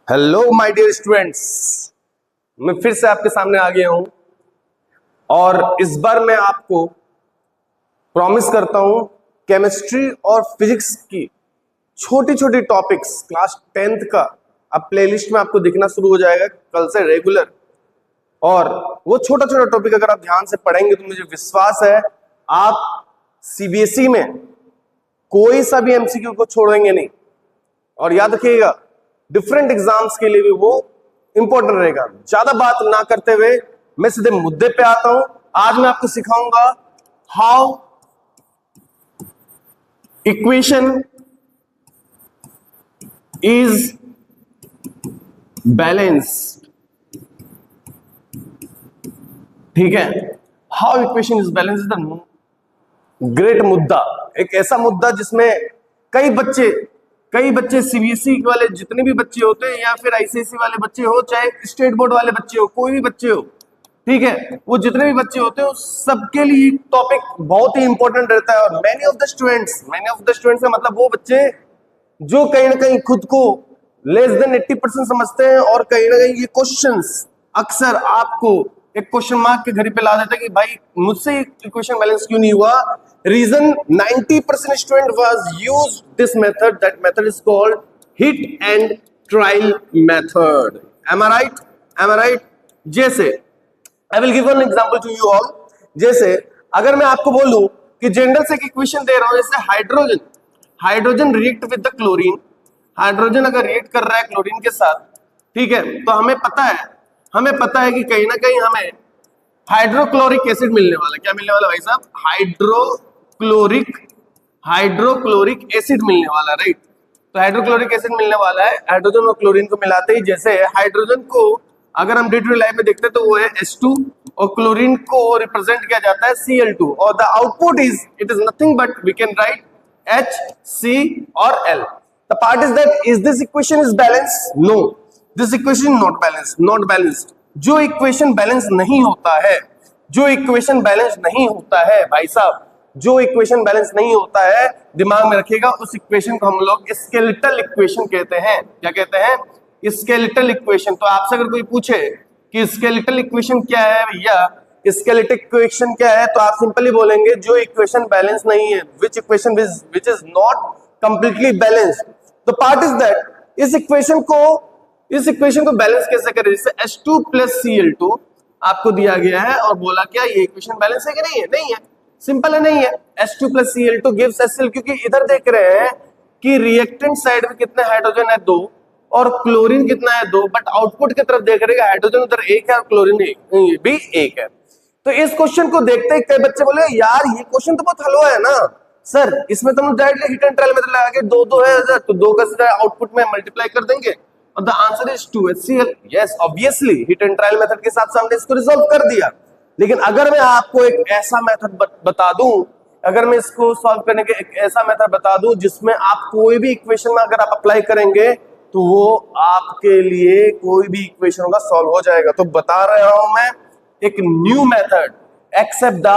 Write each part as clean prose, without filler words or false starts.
Hello my dear students, मैं फिर से आपके सामने आ गया हूं और इस बार मैं आपको प्रॉमिस करता हूं केमिस्ट्री और फिजिक्स की छोटी छोटी टॉपिक्स क्लास 10th का अब प्लेलिस्ट में आपको दिखना शुरू हो जाएगा कल से रेगुलर। और वो छोटा छोटा टॉपिक अगर आप ध्यान से पढ़ेंगे तो मुझे विश्वास है आप सीबीएसई में कोई सा भी एमसीक्यू को छोड़ेंगे नहीं। और याद रखिएगा डिफरेंट एग्जाम्स के लिए भी वो इंपॉर्टेंट रहेगा। ज्यादा बात ना करते हुए मैं सीधे मुद्दे पे आता हूं। आज मैं आपको सिखाऊंगा हाउ इक्वेशन इज बैलेंस्ड। ठीक है, how equation is balanced is the great मुद्दा, एक ऐसा मुद्दा जिसमें कई बच्चे सीबीएसई वाले जितने भी बच्चे होते हैं या फिर आईसीएसई वाले बच्चे हो चाहे स्टेट बोर्ड वाले बच्चे हो कोई भी बच्चे हो, ठीक है, वो जितने भी बच्चे होते हैं सबके लिए टॉपिक बहुत ही इंपॉर्टेंट रहता है। और मैनी ऑफ द स्टूडेंट्स का मतलब वो बच्चे जो कहीं ना कहीं खुद को लेस देन 80% समझते हैं और कहीं ना कहीं ये क्वेश्चंस अक्सर आपको एक क्वेश्चन मार्क के घर पे ला देता है कि भाई मुझसे इक्वेशन बैलेंस क्यों नहीं हुआ। Reason 90% student was use this method, that method is called hit and trial method. Am I right? जैसे I will give an example to you all. जैसे अगर मैं आपको बोलूं कि जनरल से एक इक्वेशन दे रहा हूं, जैसे hydrogen react with the chlorine, hydrogen अगर रिएक्ट कर रहा है क्लोरीन के साथ, ठीक है, तो हमें पता है कि कहीं ना कहीं हमें हाइड्रोक्लोरिक एसिड मिलने वाला। क्या मिलने वाला भाई साहब? हाइड्रोक्लोरिक एसिड मिलने वाला, राइट? तो हाइड्रोक्लोरिक एसिड मिलने वाला है। हाइड्रोजन और क्लोरीन को मिलाते ही जैसे हाइड्रोजन को अगर हम डे टू डे लाइफ में देखते हैं तो वो है H2 और क्लोरीन को रिप्रेजेंट किया जाता है Cl2 और the output it is nothing but we can write HC और L। The part is that is this equation is balanced? No, this equation not balanced. जो इक्वेशन बैलेंस नहीं होता है भाई साहब, जो इक्वेशन बैलेंस नहीं होता है, दिमाग में रखिएगा, उस इक्वेशन को हम लोग स्केलेटल इक्वेशन कहते हैं। क्या कहते हैं? Skeletal equation. तो आपसे अगर कोई पूछे कि स्केलेटल इक्वेशन क्या है भैया, स्केलेटल इक्वेशन क्या है, तो आप सिंपली बोलेंगे जो इक्वेशन बैलेंस नहीं है, which is not completely balanced. The part is that इस इक्वेशन को बैलेंस कैसे करें? जैसे H2 प्लस Cl2 आपको दिया गया है और बोला क्या ये इक्वेशन बैलेंस है कि नहीं है? नहीं है, सिंपल है, नहीं है। H2 plus Cl2 gives HCl, क्योंकि इधर देख रहे हैं कि रिएक्टेंट साइड में कितने हाइड्रोजन है? 2 और क्लोरीन कितना है? 2, बट आउटपुट की तरफ देख रहे हैं हाइड्रोजन उधर 1 है और क्लोरीन भी 1 है। तो इस क्वेश्चन को देखते ही कई बच्चे बोले यार ये क्वेश्चन तो बहुत हलवा है ना सर, इसमें तो हम directly hit and trial method लगा के 2 है तो 2 का सीधा आउटपुट में मल्टीप्लाई कर देंगे और the answer is 2HCl। Yes, obviously hit and trial method के हिसाब से हमने इसको रिजॉल्व कर दिया। लेकिन अगर मैं आपको एक ऐसा मेथड बता दूं, अगर मैं इसको सॉल्व करने के एक ऐसा मेथड बता दूं जिसमें आप कोई भी इक्वेशन में अगर आप अप्लाई करेंगे तो वो आपके लिए कोई भी इक्वेशन होगा सॉल्व हो जाएगा। तो बता रहा हूं मैं एक new method, except the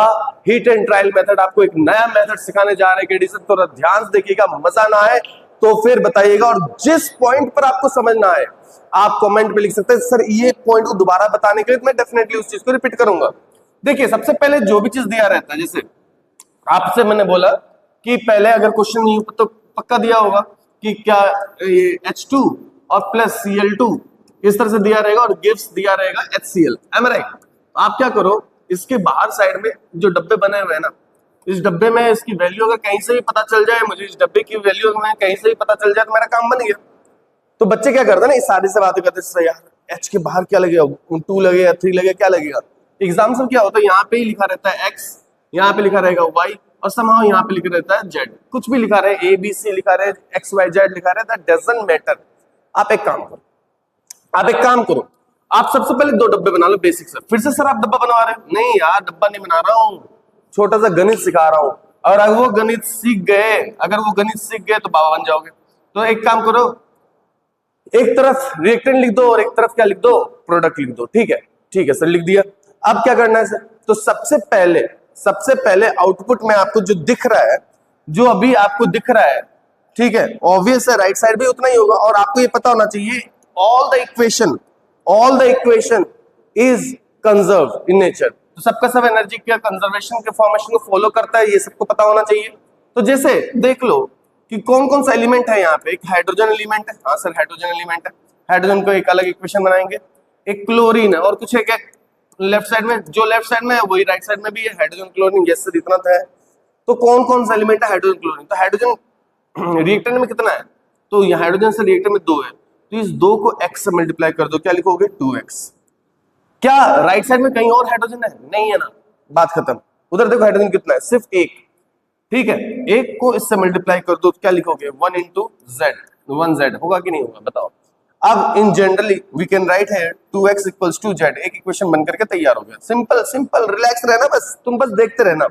hit and trial method. आपको एक नया मेथड सिखाने जा रहे हैं। थोड़ा ध्यान से देखिएगा, मजा ना आए तो फिर बताइएगा, और जिस पॉइंट पर आपको समझ ना आए आप कमेंट पे लिख सकते हैं सर ये पॉइंट को दोबारा बताने के लिए मैं डेफिनेटली उस चीज को रिपीट करूंगा। देखिए सबसे पहले जो भी चीज दिया रहता है, जैसे आपसे मैंने बोला कि पहले अगर क्वेश्चन नहीं हो तो पक्का दिया होगा कि क्या ये H2 और प्लस Cl2 इस तरह से दिया रहेगा और गिव्स दिया रहेगा HCl। M I right? आप क्या करो, इसके बाहर साइड में जो डब्बे बने हुए हैं ना, इस डब्बे में इसकी वैल्यू अगर कहीं से भी पता चल जाए, मुझे इस डब्बे की वैल्यू में कहीं से भी पता चल जाए तो मेरा काम बन गया। तो बच्चे क्या करते हैं ना, इस सारी से बातें करते हैं यार H के बाहर क्या लगेगा, 2 लगेगा 3 लगेगा, क्या लगेगा। एग्जाम में क्या होता है, यहाँ पे ही लिखा रहता है X, यहाँ पे लिखा रहेगा Y और समहाउ यहाँ पे लिखा रहता है Z। कुछ भी लिखा रहे, ABC लिखा रहे, XYZ लिखा रहे, दैट डजंट मैटर। आप एक काम करो, आप सबसे पहले 2 डब्बे बना लो बेसिक से। फिर से सर आप डब्बा बनवा रहे हैं? नहीं यार, डब्बा नहीं बना रहा हूँ, छोटा सा गणित सिखा रहा हूँ। और अगर वो गणित सीख गए तो बाबा बन जाओगे। तो एक काम करो, एक तरफ रिएक्टेंट लिख दो और एक तरफ क्या लिख दो, प्रोडक्ट लिख दो। ठीक है सर, लिख दिया। अब क्या करना है सर? तो सबसे पहले आउटपुट में आपको जो दिख रहा है जो अभी आपको दिख रहा है, ठीक है, ऑब्वियस है राइट साइड भी उतना ही होगा। और आपको ये पता होना चाहिए all the equation is conserve in nature. तो सबका सब एनर्जी के कंजर्वेशन के फॉर्मेशन को फॉलो करता है, ये सबको पता होना चाहिए। तो जैसे देख लो कि कौन कौन सा एलिमेंट है यहाँ पे। एक हाइड्रोजन एलिमेंट है, हाँ सर हाइड्रोजन एलिमेंट है, हाइड्रोजन को एक अलग इक्वेशन बनाएंगे। एक क्लोरीन है, और कुछ है क्या लेफ्ट साइड में? जो लेफ्ट साइड में है वही राइट साइड में भी है, हाइड्रोजन क्लोरीन। यस सर इतना तो है। तो कौन कौन सा एलिमेंट है हाइड्रोजन क्लोरीन? तो हाइड्रोजन रिएक्टर में कितना है? तो यहाँ हाइड्रोजन से रिएक्टर में 2 है, तो इस 2 को x से मल्टीप्लाई कर दो, क्या लिखोगे? 2x। क्या राइट साइड में कहीं और हाइड्रोजन है? नहीं है ना, बात खत्म। उधर देखो हाइड्रोजन कितना है, सिर्फ 1, ठीक है। 1 को इससे मल्टीप्लाई कर दो, क्या लिखोगे? 1 into z, 1z होगा कि नहीं होगा बताओ। अब इन जनरली वी कैन राइट है 2x इक्वल्स टू z। एक इक्वेशन बन करके तैयार हो गया। सिंपल सिंपल, रिलैक्स रहना बस, तुम बस देखते रहना।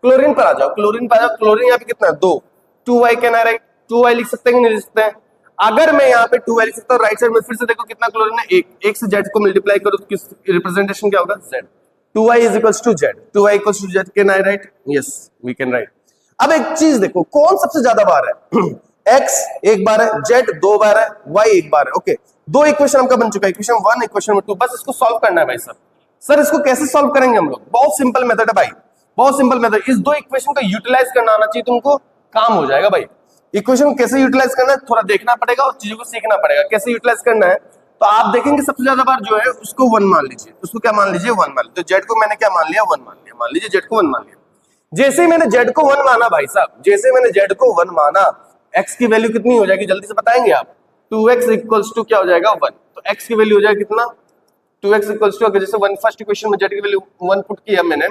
क्लोरीन पर आ जाओ, क्लोरीन पर आ जाओ। क्लोरीन यहाँ पे कितना है? 2। 2y can I right? 2y लिख सकते हैं कि नहीं लिख सकते हैं? अगर मैं यहाँ पे 2y लिख सकता हूँ, राइट साइड में फिर से देखो कितना क्लोरीन है? 1 से z को मल्टीप्लाई करो तो किस रिप्रेजेंटेशन क्या होगा? z। 2y is equals to z, 2y equals to z can I write? Yes we can write. अब एक चीज देखो, कौन सबसे ज्यादा बार है? x एक बार है, z 2 बार है, y एक बार है। ओके, 2 इक्वेशन हमका बन चुका है, इक्वेशन 1 इक्वेशन 2। बस इसको सॉल्व करना है भाई साहब। सर इसको कैसे सॉल्व करेंगे हम लोग? बहुत सिंपल मेथड है भाई, बहुत सिंपल मेथड। इस 2 इक्वेशन का यूटिलाइज करना आना चाहिए तुमको, काम हो जाएगा भाई। इक्वेशन को कैसे यूटिलाइज करना है थोड़ा देखना पड़ेगा और चीजों को सीखना पड़ेगा कैसे यूटिलाइज करना है। तो आप देखेंगे सबसे ज्यादा बार जो है उसको 1 मान लीजिए, उसको क्या मान लीजिए? 1 मान लीजिए। तो z को मैंने क्या मान लिया? 1 मान लिया। मान लीजिए z को 1 मान लिया। जैसे ही मैंने z को 1 माना भाई साहब, जैसे मैंने z को 1 माना, x की वैल्यू कितनी हो जाएगी जल्दी से बताएंगे आप? 2x इक्वल्स टू क्या हो जाएगा? 1। तो x की वैल्यू हो जाएगा कितना? 2x इक्वल्स टू, अगर जैसे 1 फर्स्ट इक्वेशन में z की वैल्यू 1 पुट किया मैंने,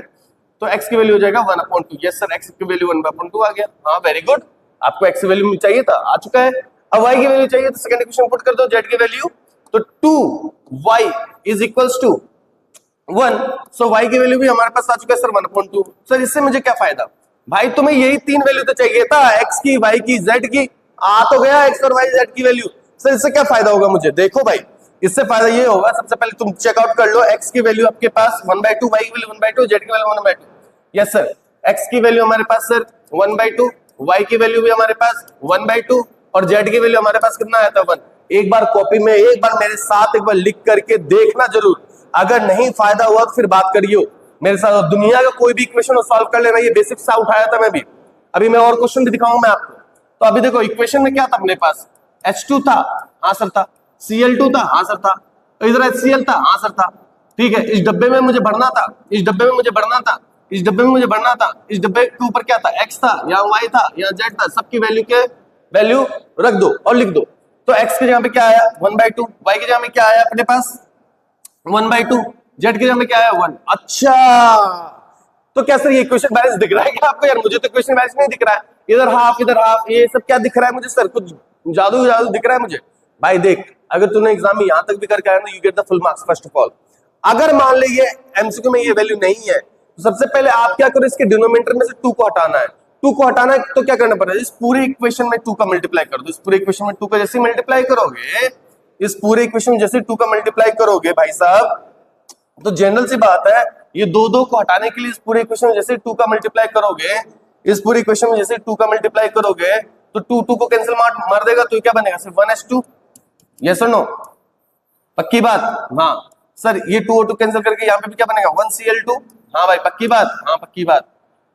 तो x की वैल्यू हो जाएगा 1/2। यस सर, x की वैल्यू 1/2 आ गया। हाँ वेरी गुड, आपको x की वैल्यू चाहिए था, आ चुका है। अब y की वैल्यू चाहिए, तो सेकंड इक्वेशन पुट कर दो z की वैल्यू, तो 2y is equals to 1। So y की वैल्यू भी हमारे पास आ चुका है सर 1/2। सर इससे मुझे क्या फायदा? भाई तुम्हें यही 3 वैल्यू तो चाहिए था, x की, y की, z की। आ तो गया x और y z की वैल्यू। सर इससे क्या फायदा होगा मुझे? देखो भाई, इससे फायदा ये होगा, सबसे पहले तुम चेकआउट कर लो, x की वैल्यू आपके पास 1/2, y की वैल्यू 1/2, z की वैल्यू 1/2। यस सर, x की वैल्यू हमारे पास सर 1/2, y की वैल्यू भी हमारे पास 1/2, और z की वैल्यू हमारे पास कितना आया था? 1। एक बार कॉपी में, एक बार मेरे साथ एक बार लिख करके देखना जरूर। अगर नहीं फायदा हुआ तो फिर बात करियो मेरे साथ। दुनिया का कोई भी इक्वेशन सॉल्व कर लेना, ये बेसिक सा उठाया था मैं भी। अभी मैं और क्वेश्चन भी दिखाऊंगा मैं आपको। तो अभी देखो इक्वेशन में क्या था अपने पास? H2 था, हाँ सर था। Cl2 था, हाँ सर था। इधर HCl था, हाँ सर था। ठीक है, इस डब्बे में मुझे भरना था, इस डब्बे में मुझे भरना था, इस डब्बे में मुझे भरना था। इस डब्बे के ऊपर क्या था? x था, या y था, या z था। सबकी वैल्यू रख दो और लिख दो। तो x के जगह पे क्या आया? 1/2। y की जगह में क्या आया अपने पास? 1/2। z की जगह में क्या आया? 1। अच्छा, तो क्या सर ये इक्वेशन बैलेंस दिख रहा है क्या आपको? यार मुझे तो इक्वेशन बैलेंस नहीं दिख रहा है। इधर हाफ इधर हाफ, ये सब क्या दिख रहा है मुझे? सर कुछ जादू जादू दिख रहा है मुझे। भाई देख, अगर तूने एग्जाम में यहां तक भी करके आया ना, you get the full marks first of all. अगर मान ले ये एमसीक्यू में ये वैल्यू नहीं है, तो सबसे पहले आप क्या करो, इसके डिनोमिनेटर में से 2 को हटाना है। 2 को हटाना है तो क्या करना पड़ेगा? इस पूरे इक्वेशन में 2 का मल्टीप्लाई कर दो। इस पूरे इक्वेशन में 2 का जैसे मल्टीप्लाई करोगे, इस पूरे इक्वेशन में जैसे 2 का मल्टीप्लाई करोगे भाई साहब, तो जनरल सी बात है, ये 2 को हटाने के लिए इस पूरे इक्वेशन में जैसे 2 का मल्टीप्लाई करोगे, इस पूरे इक्वेशन में जैसे 2 का मल्टीप्लाई करोगे, तो 2 को कैंसिल मार देगा, तो क्या बनेगा? सिर्फ 1s2। यस और नो? पक्की बात? हाँ सर, ये 2 और 2 कैंसिल करके यहाँ पे भी क्या बनेगा? 1Cl2। हाँ भाई पक्की बात? हाँ पक्की बात।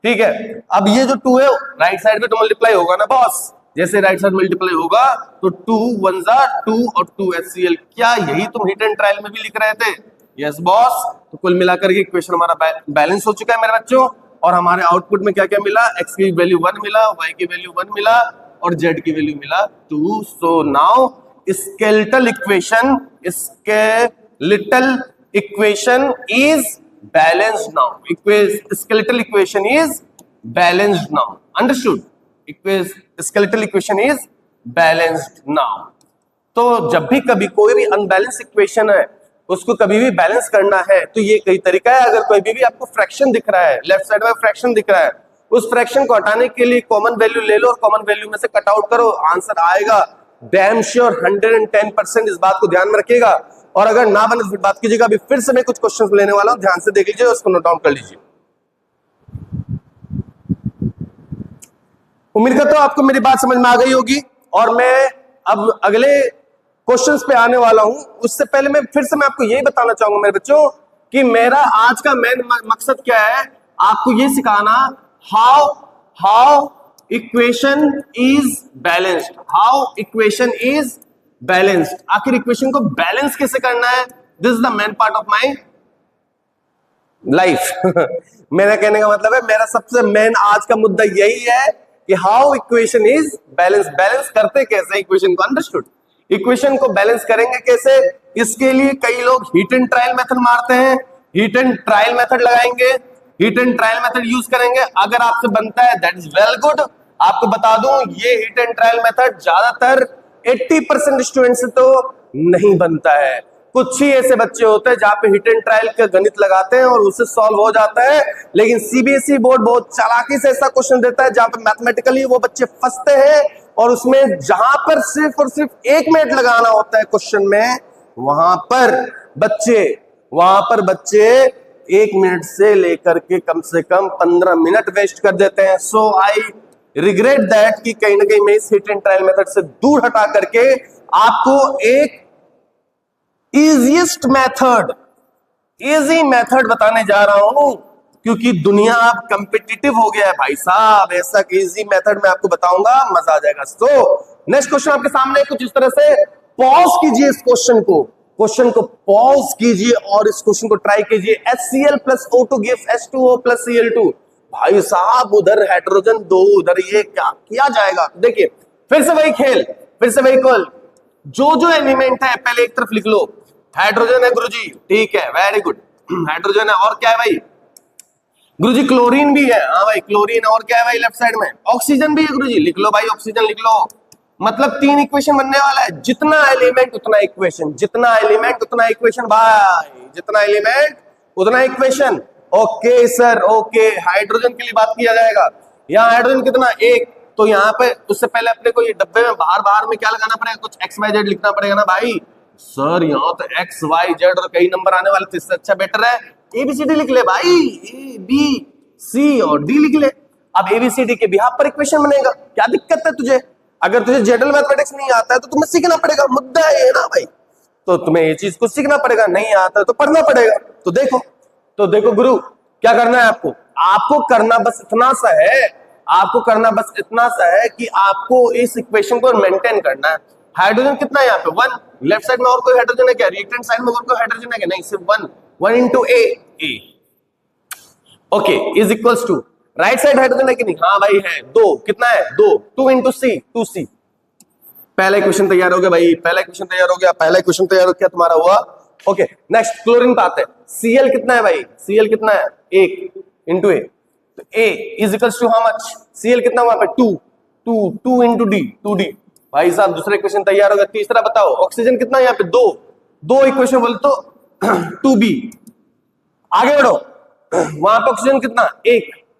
ठीक है, अब ये जो 2 है राइट साइड पे तो मल्टीप्लाई होगा ना बॉस। जैसे राइट साइड मल्टीप्लाई होगा तो 2 1 2 और 2HCl। क्या यही तुम हिट एंड ट्रायल में भी लिख रहे थे? Yes boss. तो कुल मिलाकर के इक्वेशन हमारा बैलेंस हो चुका है मेरे बच्चों। और हमारे आउटपुट में क्या क्या मिला? x की वैल्यू 1 मिला, y की वैल्यू 1 मिला, और z की वैल्यू मिला 2। So now skeletal equation is balanced now. Skeletal equation is balanced now. Understood? Skeletal equation is balanced now. तो जब भी कभी कोई भी अनबैलेंस इक्वेशन है, उसको कभी भी बैलेंस करना है, तो ये कई तरीका है। अगर कोई भी आपको फ्रैक्शन दिख रहा है, लेफ्ट साइड में फ्रैक्शन दिख रहा है, उस फ्रैक्शन को हटाने के लिए कॉमन वैल्यू ले लो और कॉमन वैल्यू में से कट आउट करो, आंसर आएगा डैम श्योर 110%। इस बात को ध्यान में रखिएगा। और अगर ना बने तो फिर बात कीजिएगा। अभी फिर से मैं कुछ क्वेश्चंस लेने वाला हूं, ध्यान से देख लीजिए, उसको नोट डाउन कर लीजिए। उम्मीद करता हूं आपको मेरी बात समझ में आ गई होगी। और मैं अब अगले क्वेश्चंस पे आने वाला हूं, उससे पहले मैं फिर से आपको यही बताना चाहूंगा मेरे बच्चों कि मेरा आज का मेन मकसद क्या है, आपको ये सिखाना how equation is balanced, how equation is balanced. आखिर इक्वेशन को बैलेंस कैसे करना है, this is the main part of my life. मेरा कहने का मतलब है, मेरा सबसे मेन आज का मुद्दा यही है कि how equation is balance. Balance करते कैसे इक्वेशन को, अंडरस्टूड। इक्वेशन को बैलेंस करेंगे कैसे, इसके लिए कई लोग हीट एंड ट्रायल मेथड मारते हैं, हीट एंड ट्रायल मेथड लगाएंगे, heat and trial method use करेंगे। अगर आपसे बनता है दैट इज वेल गुड। आपको बता दूं ये हीट एंड ट्रायल मेथड ज्यादातर 80% स्टूडेंट से तो नहीं बनता है। कुछ ही ऐसे बच्चे होते हैं जहां पे हिट एंड ट्रायल का गणित लगाते हैं और उससे सॉल्व हो जाता है। लेकिन सीबीएसई बोर्ड बहुत चालाकी से ऐसा क्वेश्चन देता है जहां पे मैथमेटिकली वो बच्चे फंसते हैं, और उसमें जहां पर सिर्फ और सिर्फ 1 मिनट लगाना होता है क्वेश्चन में, वहां पर बच्चे 1 मिनट से लेकर के कम से कम 15 मिनट वेस्ट कर देते हैं। सो आई रिग्रेट दैट कि कहीं ना कहीं मैं इस हिट एंड ट्रायल मेथड से दूर हटा करके आपको एक इजीएस्ट मेथड, इजी मेथड बताने जा रहा हूं, क्योंकि दुनिया अब कंपिटिटिव हो गया है भाई साहब। ऐसा इजी मेथड मैं आपको बताऊंगा, मजा आ जाएगा। तो नेक्स्ट क्वेश्चन आपके सामने कुछ इस तरह से, पॉज कीजिए इस क्वेश्चन को पॉज कीजिए और इस क्वेश्चन को ट्राई कीजिए। HCl plus O2 gives H2O plus Cl2। भाई साहब उधर हाइड्रोजन 2, उधर ये क्या किया जाएगा। देखिए फिर से वही खेल, फिर से वही कॉल। जो एलिमेंट है पहले एक तरफ लिख लो। हाइड्रोजन है गुरुजी, ठीक है, वेरी गुड। हाइड्रोजन है, और क्या है भाई गुरुजी? क्लोरीन भी है, हाँ भाई क्लोरीन है, और क्या है भाई लेफ्ट साइड में? ऑक्सीजन भी है गुरुजी, लिख लो भाई ऑक्सीजन लिख लो। मतलब 3 इक्वेशन बनने वाला है। जितना एलिमेंट उतना इक्वेशन, जितना एलिमेंट उतना इक्वेशन भाई, जितना एलिमेंट उतना equation. Okay sir, okay. Hydrogen के लिए बात किया जाएगा। यहाँ हाइड्रोजन कितना? 1। तो यहाँ पे उससे पहले अपने को ये डब्बे में बाहर में क्या लगाना पड़ेगा? कुछ XYZ लिखना पड़ेगा ना भाई। सर यहाँ तो XYZ और कई नंबर आने वाले थे, इससे अच्छा बेटर है ABCD लिख ले भाई, ABC और D लिख ले। अब ABCD के बिहाफ पर इक्वेशन बनेगा, क्या दिक्कत है तुझे? अगर तुझे जनरल मैथमेटिक्स नहीं आता है तो तुम्हें सीखना पड़ेगा, मुद्दा है ना भाई। तो तुम्हें ये चीज को सीखना पड़ेगा, नहीं आता है तो पढ़ना पड़ेगा। तो देखो गुरु, क्या करना है आपको करना बस इतना सा है, आपको करना बस इतना सा है कि आपको इस इक्वेशन को मेंटेन करना है। हाइड्रोजन कितना है यहाँ पे? 1। लेफ्ट साइड में और कोई हाइड्रोजन है क्या? रिएक्टेंट साइड में और कोई हाइड्रोजन है क्या? नहीं, सिर्फ 1 into A। Okay, is equals to right side hydrogen है कि नहीं? हाँ भाई है। 2 कितना है? 2 into C, 2C। पहला इक्वेशन तैयार हो गया भाई, पहला इक्वेशन तैयार हो गया, पहला इक्वेशन तैयार हो गया तुम्हारा हुआ। ओके, नेक्स्ट क्लोरीन पे आते हैं। Cl कितना है भाई? Cl कितना है? 1 into A। तो A is equals to how much? Cl कितना वहां पे? 2 into D, 2D। भाई साहब दूसरा इक्वेशन तैयार हो गया। तीसरा बताओ, ऑक्सीजन कितना है यहाँ पे? 2 इक्वेशन बोले तो 2B। आगे बढ़ो, वहां पे ऑक्सीजन कितना?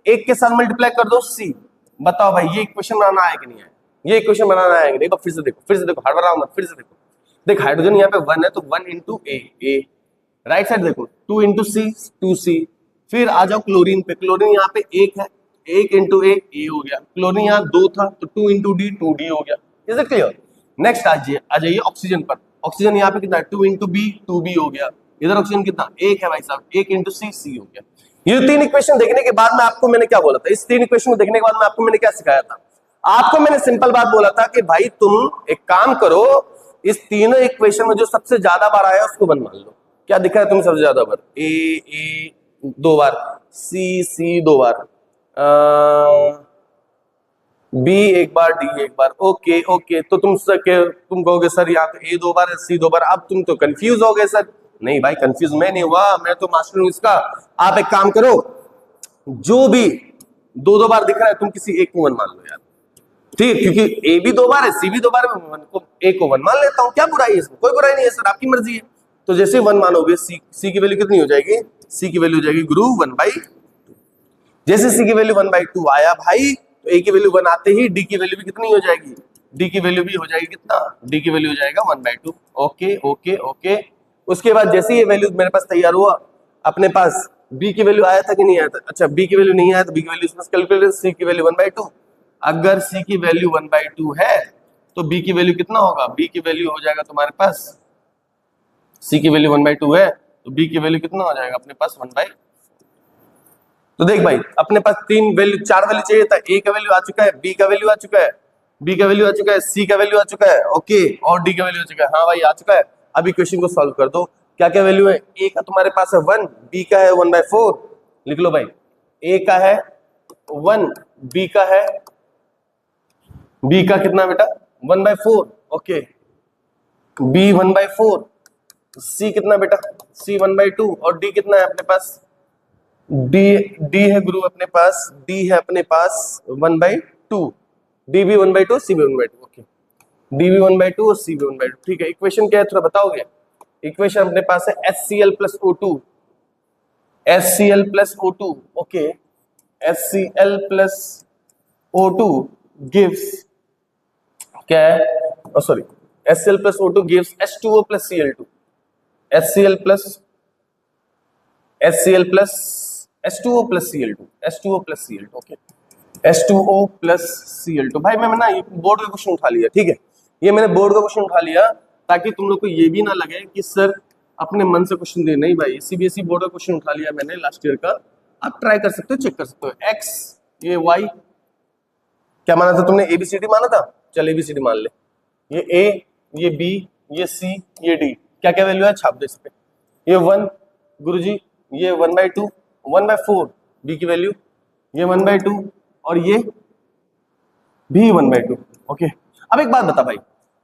1 के साथ मल्टीप्लाई कर दो C। बताओ भाई ये इक्वेशन बनाना है कि नहीं है? ये इक्वेशन बनाना है कि नहीं? फिर से देखो, हड़बड़ाओ मत, फिर से देखो। देख हाइड्रोजन यहाँ पे 1 है तो 1 into A। राइट साइड देखो 2 into C, 2C। फिर आ जाओ क्लोरीन पे। क्लोरीन यहाँ पे 1 है, 1 into A हो गया। क्लोरीन यहाँ 2 था तो 2 into D, 2D हो गया। Is it clear? नेक्स्ट आ जाइए ऑक्सीजन पर। ऑक्सीजन यहाँ पे कितना है? 2 into B, 2B हो गया। इधर ऑक्सीजन कितना? 1 है भाई साहब, 1 into C हो गया। ये 3 इक्वेशन देखने के बाद में आपको मैंने क्या बोला था? इस 3 इक्वेशन को देखने के बाद में आपको मैंने क्या सिखाया था? आपको मैंने सिंपल बात बोला था कि भाई तुम एक काम करो, इस तीनों इक्वेशन में जो सबसे ज्यादा बार आया उसको 1 मान लो। क्या दिखा है तुम्हें सबसे ज्यादा बार? A 2 bar, C 2 bar, B 1 bar, D 1 bar. Okay तो तुम कहोगे सर यहाँ पे A 2 बार है, C 2 बार। अब तुम तो कंफ्यूज हो गए सर। नहीं भाई कंफ्यूज मैं नहीं हुआ, मैं तो मास्टर हूं इसका। आप एक काम करो, जो भी 2 बार दिख रहा है तुम किसी एक को 1 मान लो यार, ठीक है? क्योंकि A भी 2 बार है, C भी 2 बार है, मैं एक को 1 मान लेता हूं। क्या बुराई है इसमें? कोई बुराई नहीं है सर, आपकी मर्जी है। तो जैसे 1 मानोगे C की वैल्यू कितनी हो जाएगी? C की वैल्यू हो जाएगी गुरु 1/2। जैसे C की वैल्यू 1/2 आया भाई, तो A की वैल्यू 1 आते ही D की वैल्यू भी कितनी हो जाएगी? D की वैल्यू भी हो जाएगी कितना? D की वैल्यू हो जाएगा 1/2। ओके। उसके बाद जैसे ये वैल्यू मेरे पास तैयार हुआ, अपने पास B की वैल्यू आया था कि नहीं आया था? अच्छा B की वैल्यू नहीं आया तो B की वैल्यू कैलकुलेट, C की वैल्यू 1/2। अगर सी की वैल्यू 1/2 है तो बी की वैल्यू कितना होगा, बी की वैल्यू हो जाएगा तुम्हारे पास, सी की वैल्यू 1/2 है तो बी की वैल्यू कितना हो जाएगा अपने पास 1/, तो देख भाई अपने पास 4 वैल्यू चाहिए था, ए का वैल्यू आ चुका है, बी का वैल्यू आ चुका है, बी का वैल्यू आ चुका है, सी का वैल्यू आ चुका है, ओके, और डी का वैल्यू आ चुका है। हाँ भाई आ चुका है। अब इक्वेशन को सॉल्व कर दो। क्या क्या वैल्यू है, ए का तुम्हारे पास है 1, बी का है 1/4, लिख लो भाई, ए का है 1, बी का है, बी का कितना बेटा 1/4, ओके, बी 1/4, सी कितना बेटा, सी 1/2, और डी कितना है अपने पास, डी है गुरु अपने पास, डी है अपने पास 1/2, डी भी 1/2, सी भी 1/2, ओके, डी भी 1/2 और सी भी 1/2, ठीक है। इक्वेशन क्या है थोड़ा बताओगे, इक्वेशन अपने पास है HCl plus O2, HCl plus O2, okay, HCl plus O2 gives क्या है, sorry, HCl plus O2 gives H2O plus Cl2, HCl plus H2O plus Cl2, H2O plus Cl2, okay, H2O plus Cl2। भाई मैं ना ये board का question उठा लिया, ठीक है, ये मैंने बोर्ड का क्वेश्चन उठा लिया ताकि तुम लोग को ये भी ना लगे कि सर अपने मन से क्वेश्चन दे, नहीं भाई सीबीएसई बोर्ड का क्वेश्चन उठा लिया मैंने लास्ट ईयर का, आप ट्राई कर सकते हो, चेक कर सकते हो। एक्स, ये वाई, क्या माना था तुमने, एबीसीडी माना था, चल एबीसीडी मान ले, ये ए, ये बी, ये सी, ये डी, क्या क्या वैल्यू है छाप दे इस पे, ये 1 गुरुजी, ये 1/2, 1/4 बी की वैल्यू, ये 1/2 और ये भी 1/2, ओके। अब एक बात बता भाई,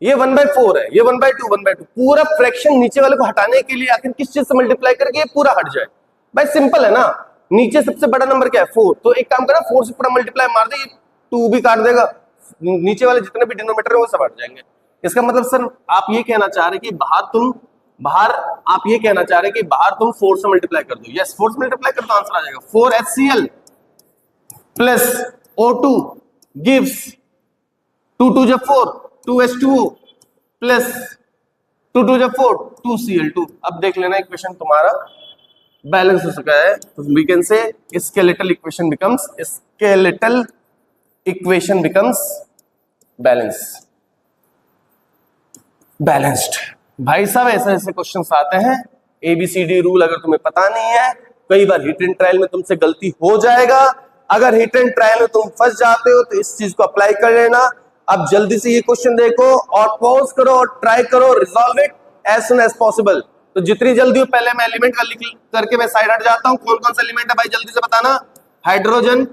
ये 1/4 है, ये 1/2, 1/2, पूरा फ्रैक्शन नीचे वाले को हटाने के लिए आखिर किस चीज से मल्टीप्लाई करके ये पूरा हट जाए, भाई सिंपल है ना, नीचे सबसे बड़ा नंबर क्या है 4, तो एक काम करा 4 से पूरा मल्टीप्लाई मार दे, 2 भी काट देगा, नीचे वाले जितने भी डिनोमिनेटर है वो सब हट जाएंगे। इसका मतलब सर आप ये कहना चाह रहे कि बाहर आप ये कहना चाह रहे कि बाहर तुम 4 से मल्टीप्लाई कर दो, यस 4 से मल्टीप्लाई कर दो, आंसर आ जाएगा 4HCl plus O2 gives 2 2 जब 4 2H2O plus 2 2 जब 4 2Cl2। अब देख लेना इक्वेशन तुम्हारा बैलेंस हो चुका है, तो we can say skeletal equation becomes balanced. भाई साहब ऐसे ऐसे क्वेश्चंस आते हैं, ABCD रूल अगर तुम्हें पता नहीं है, कई बार हिट एंड ट्रायल में तुमसे गलती हो जाएगा, अगर हिट एंड ट्रायल में तुम फंस जाते हो तो इस चीज को अप्लाई कर लेना। अब जल्दी से ये क्वेश्चन देखो और पॉज करो और ट्राई करो, resolve it as soon as possible. तो जितनी जल्दी हो, पहले मैं एलिमेंट का लिख करके मैं साइड हट जाता हूं, कौन कौन सा एलिमेंट है भाई जल्दी से बताना, हाइड्रोजन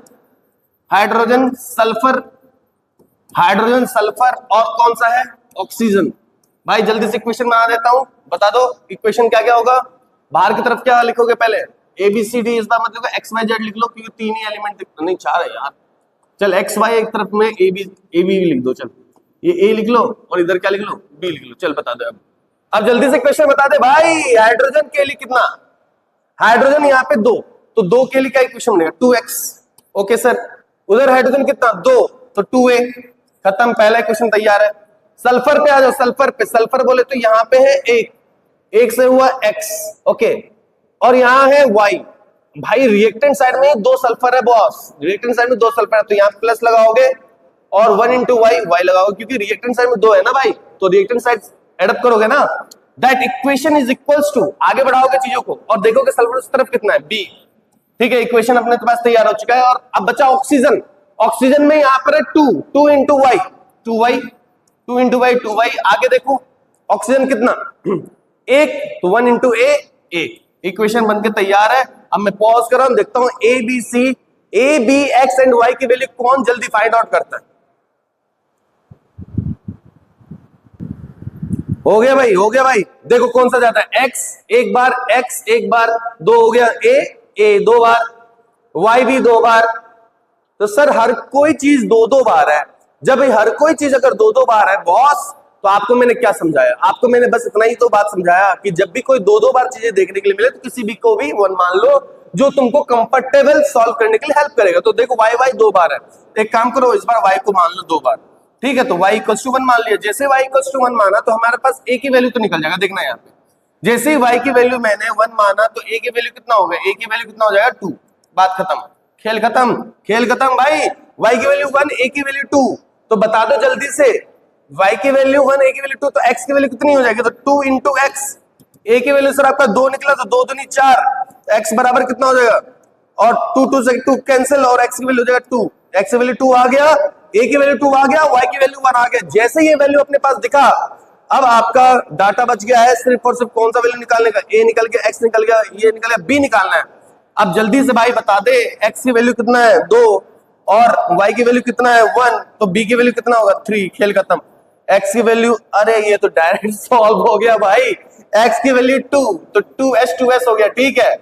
सल्फर और कौन सा है ऑक्सीजन। भाई जल्दी से इक्वेशन में आ देता हूं, बता दो इक्वेशन क्या क्या होगा, बाहर की तरफ क्या लिखोगे, पहले ABCD, इस बार मतलब XYZ लिख लो क्योंकि 3 ही एलिमेंट दिखते, नहीं 4 है यार, चल XY एक तरफ में AB लिख दो, चल ये A लिख लो और इधर क्या लिख लो B लिख लो, चल बता दो। अब जल्दी से क्वेश्चन बता दे भाई, हाइड्रोजन के लिए कितना, हाइड्रोजन यहाँ पे 2, तो 2 के लिए क्या इक्वेशन बनेगा 2x, ओके सर, उधर हाइड्रोजन कितना 2, तो 2a, खत्म, पहला इक्वेशन तैयार है। सल्फर पे आ जाओ, सल्फर पे, सल्फर बोले तो यहाँ पे है 1 से हुआ x, ओके, और यहाँ है y। भाई रिएक्टेंट साइड में 2 सल्फर है बॉस, रिएक्टेंट साइड में 2 सल्फर है, तो यहाँ प्लस लगाओगे और 1 into y लगाओगे, क्योंकि रिएक्टेंट साइड में 2 है ना भाई, तो रिएक्टेंट साइड एडअप करोगे ना, that equation is equals to, आगे बढ़ाओगे चीजों को और देखोगे सल्फर उस तरफ कितना है b, ठीक है, इक्वेशन अपने पास तैयार हो चुका है। और अब बचा ऑक्सीजन, ऑक्सीजन में यहाँ पर है 2 into y, 2 into y, आगे देखो ऑक्सीजन कितना 1, तो 1 into a, इक्वेशन बनके तैयार है। अब मैं पॉज कर रहा हूं, देखता हूं A B X and Y की वैल्यू कौन जल्दी फाइंड आउट करता है। हो गया भाई, देखो कौन सा जाता है, X एक बार, X एक बार, 2 हो गया, A 2 बार, Y भी 2 बार, तो सर हर कोई चीज 2 बार है। जब हर कोई चीज अगर 2 बार है बॉस, तो आपको मैंने क्या समझाया, आपको मैंने बस इतना ही तो बात समझाया कि जब भी कोई 2 बार चीजें देखने के लिए मिले तो किसी भी को भी 1 मान लो जो तुमको कंफर्टेबल सॉल्व करने के लिए हेल्प करेगा। तो देखो y 2 बार है, एक काम करो इस बार y को मान लो 2 बार, ठीक है, तो y = 1 मान लिया। जैसे y = 1 माना तो हमारे पास a की वैल्यू तो निकल जाएगा, देखना यहाँ पे, जैसे ही y की वैल्यू मैंने 1 माना तो a की वैल्यू कितना हो गया, a की वैल्यू कितना हो जाएगा 2, बात खत्म, खेल खत्म भाई। y की वैल्यू 1, a की वैल्यू 2, तो बता दो जल्दी से, y की वैल्यू 1, a की वैल्यू 2, तो x की वैल्यू कितनी हो जाएगी? तो 2 इंटू एक्स। a की वैल्यू सर आपका 2 निकला, तो 2 दूनी 4, x बराबर कितना हो जाएगा? और 2 2 से 2 कैंसिल, और x की वैल्यू हो जाएगा 2, x की वैल्यू 2 आ गया, a की वैल्यू 2 आ गया, y की वैल्यू 1 आ गया। जैसे ये वैल्यू अपने पास दिखा, अब आपका डाटा बच गया है सिर्फ और सिर्फ कौन सा वैल्यू निकालने का? a निकल गया, x निकल गया, ये निकल गया, b निकालना है। अब जल्दी से भाई बता दे, x की वैल्यू कितना है? 2, और y की वैल्यू कितना है? 1, तो b की वैल्यू कितना होगा? 3। खेल खत्म। x की वैल्यू, अरे ये तो डायरेक्ट सॉल्व हो गया भाई। x की वैल्यू 2, तो 2s हो गया, ठीक है।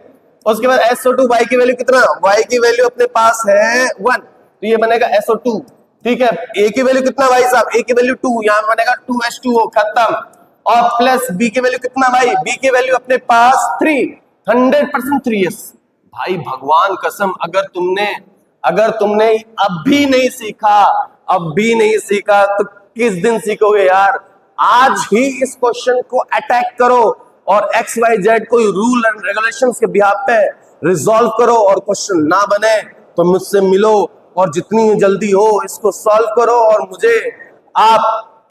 उसके बाद SO2, y की वैल्यू कितना? y की वैल्यू अपने पास है 1, तो ये बनेगा SO2, ठीक है। a की वैल्यू कितना भाई साहब? a की वैल्यू 2, यहां बनेगा 2H2O, खत्म। और प्लस b की वैल्यू कितना भाई? b की वैल्यू अपने पास 3, 100% 3s। भाई भगवान कसम, अगर तुमने अब भी नहीं सीखा तो किस दिन सीखोगे यार? आज ही इस क्वेश्चन को अटैक करो और XYZ कोई रूल एंड रेगुलेशंस के बिहाफ पे रिजॉल्व करो, और क्वेश्चन ना बने तो मुझसे मिलो और जितनी जल्दी हो इसको सॉल्व करो, और मुझे आप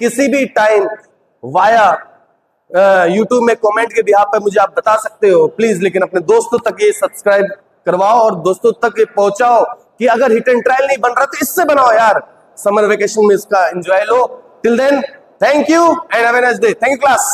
किसी भी टाइम वाया यूट्यूब में कमेंट के बिहाफ पे मुझे आप बता सकते हो प्लीज। लेकिन अपने दोस्तों तक ये सब्सक्राइब करवाओ और दोस्तों तक ये पहुंचाओ कि अगर हिट एंड ट्रायल नहीं बन रहा तो इससे बनाओ यार। समर वेकेशन में इसका एंजॉय लो। Till then, thank you and have a nice day. Thank you class.